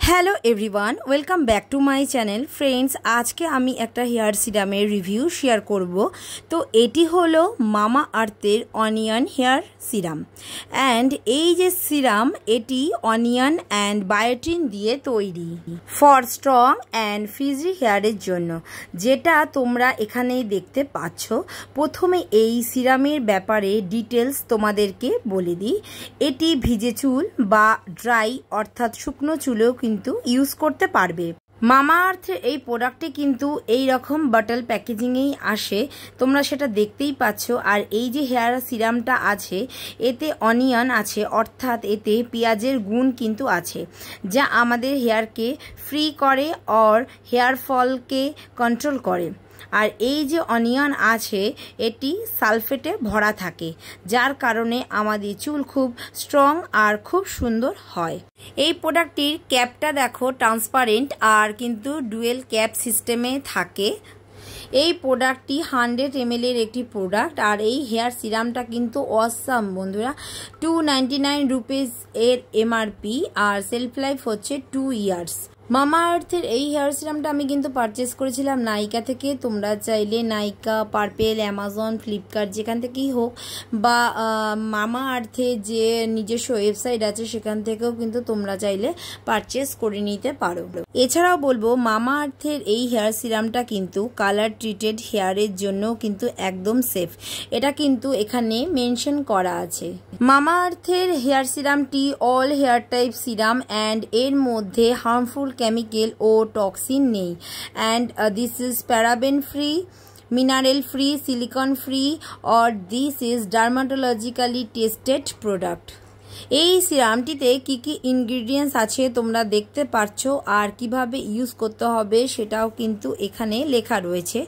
Hello everyone, welcome back to my channel. Friends, আজকে আমি একটা হেয়ার সিরামের রিভিউ শেয়ার করব। তো এটি হলো মামা আর্থের অনিয়ন হেয়ার সিরাম। অ্যান্ড এই যে সিরাম, এটি অনিয়ন অ্যান্ড বায়োটিন দিয়ে তৈরি ফর স্ট্রং অ্যান্ড ফ্রিজি হেয়ারের জন্য, যেটা তোমরা এখানেই দেখতে পাচ্ছ। প্রথমে এই সিরামের ব্যাপারে ডিটেলস তোমাদেরকে বলে দিই। এটি ভিজে চুল বা ড্রাই অর্থাৎ শুকনো চুলেও কিন্তু ইউজ করতে পারবে। মামাআর্থের এই প্রোডাক্টটি কিন্তু এই রকম বটল প্যাকেজিংয়েই আসে, তোমরা সেটা দেখতেই পাচ্ছ। আর এই যে হেয়ার সিরামটা আছে, এতে অনিয়ন আছে, অর্থাৎ এতে পেঁয়াজের গুণ কিন্তু আছে, যা আমাদের হেয়ারকে ফ্রি করে আর হেয়ার ফলকে কন্ট্রোল করে। আর এই যে অনিয়ন আছে, এটি সালফেটে ভরা থাকে, যার কারণে আমাদের চুল খুব স্ট্রং আর খুব সুন্দর হয়। এই প্রোডাক্টটির ক্যাপটা দেখো ট্রান্সপারেন্ট আর কিন্তু ডুয়েল ক্যাপ সিস্টেমে থাকে। এই প্রোডাক্টটি 100 ml এর একটি প্রোডাক্ট। আর এই হেয়ার সিরামটা কিন্তু অসাম বন্ধুরা। 299 রুপিস এর এমআরপি আর সেলফ লাইফ হচ্ছে 2 ইয়ার্স। মামাআর্থের এই হেয়ার সিরামটা আমি কিন্তু পারচেস করেছিলাম নাইকা থেকে। তোমরা চাইলে নাইকা, পার্পেল, অ্যামাজন, ফ্লিপকার্ট যেখান থেকেই হোক, বা মামাআর্থের যে নিজস্ব ওয়েবসাইট আছে সেখান থেকেও কিন্তু তোমরা চাইলে পারচেস করে নিতে পারো। এছাড়াও বলবো, মামাআর্থের এই হেয়ার সিরামটা কিন্তু কালার ট্রিটেড হেয়ারের জন্য কিন্তু একদম সেফ, এটা কিন্তু এখানে মেনশন করা আছে। মামাআর্থের হেয়ার সিরামটি all hair type serum and এর মধ্যে হার্মফুল কেমিক্যাল ও টক্সিন নেই। And this is paraben free, mineral free, silicone free, or this is dermatologically tested product. এই সিরামটিতে কি কি ইনগ্রিডিয়েন্টস আছে তোমরা দেখতে পাচ্ছো, আর কিভাবে ইউজ করতে হবে সেটাও কিন্তু এখানে লেখা রয়েছে।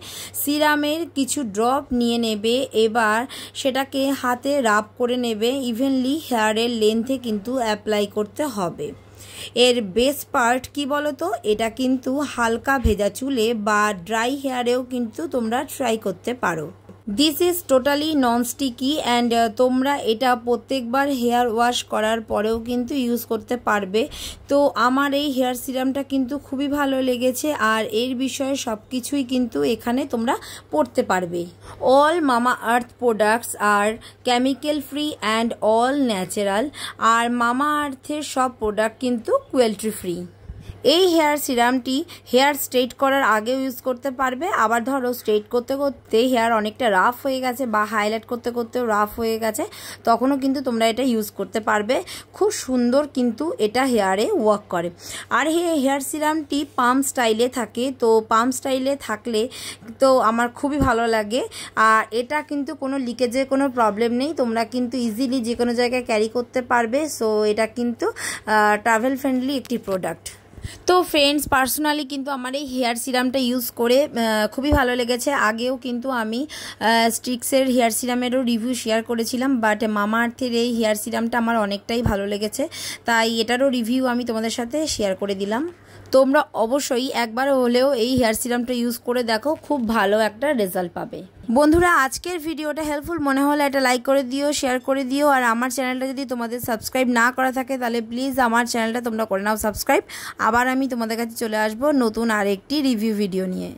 সিরামের কিছু ড্রপ নিয়ে নেবে, এবার সেটাকে হাতে রাব করে নেবে, ইভেনলি হেয়ারের লেন্থে কিন্তু অ্যাপ্লাই করতে হবে। এর বেস্ট পার্ট কি বলো তো, এটা কিন্তু হালকা ভেজা চুলে বা ড্রাই হেয়ারেও কিন্তু তোমরা ট্রাই করতে পারো। This is totally non sticky and তোমরা এটা প্রত্যেকবার হেয়ার ওয়াশ করার পরেও কিন্তু ইউজ করতে পারবে। তো আমার এই হেয়ার সিরামটা কিন্তু খুবই ভালো লেগেছে, আর এর বিষয়ে সব কিছুই কিন্তু এখানে তোমরা পড়তে পারবে। অল মামাআর্থ প্রোডাক্টস আর chemical free and all natural. আর মামাআর্থের সব প্রোডাক্ট কিন্তু ক্রুয়েলটি ফ্রি। এই হেয়ার সিরামটি হেয়ার স্ট্রেট করার আগেও ইউজ করতে পারবে। আবার ধরো স্ট্রেট করতে করতে হেয়ার অনেকটা রাফ হয়ে গেছে বা হাইলাইট করতে করতেও রাফ হয়ে গেছে, তখনও কিন্তু তোমরা এটা ইউজ করতে পারবে। খুব সুন্দর কিন্তু এটা হেয়ারে ওয়ার্ক করে। আর হেয়ার সিরামটি পাম্প স্টাইলে থাকে, তো পাম্প স্টাইলে থাকলে তো আমার খুবই ভালো লাগে। আর এটা কিন্তু কোনো লিকেজের কোনো প্রবলেম নেই, তোমরা কিন্তু ইজিলি যে কোনো জায়গায় ক্যারি করতে পারবে। সো এটা কিন্তু ট্রাভেল ফ্রেন্ডলি একটি প্রোডাক্ট। তো ফ্রেন্ডস, পার্সোনালি কিন্তু আমার এই হেয়ার সিরামটা ইউজ করে খুবই ভালো লেগেছে। আগেও কিন্তু আমি স্ট্রিক্সের হেয়ার সিরামেরও রিভিউ শেয়ার করেছিলাম, বাট মামাআর্থের এই হেয়ার সিরামটা আমার অনেকটাই ভালো লেগেছে, তাই এটারও রিভিউ আমি তোমাদের সাথে শেয়ার করে দিলাম। তোমরা অবশ্যই একবার হলেও এই হেয়ার সিরামটা ইউজ করে দেখো, খুব ভালো একটা রেজাল্ট পাবে। বন্ধুরা, আজকের ভিডিওটা হেল্পফুল মনে হলে একটা লাইক করে দিও, শেয়ার করে দিও। আর আমার চ্যানেলটা যদি তোমাদের সাবস্ক্রাইব না করা থাকে, তাহলে প্লিজ আমার চ্যানেলটা তোমরা করে নাও সাবস্ক্রাইব। আবার আমি তোমাদের কাছে চলে আসবো নতুন আরেকটি রিভিউ ভিডিও নিয়ে।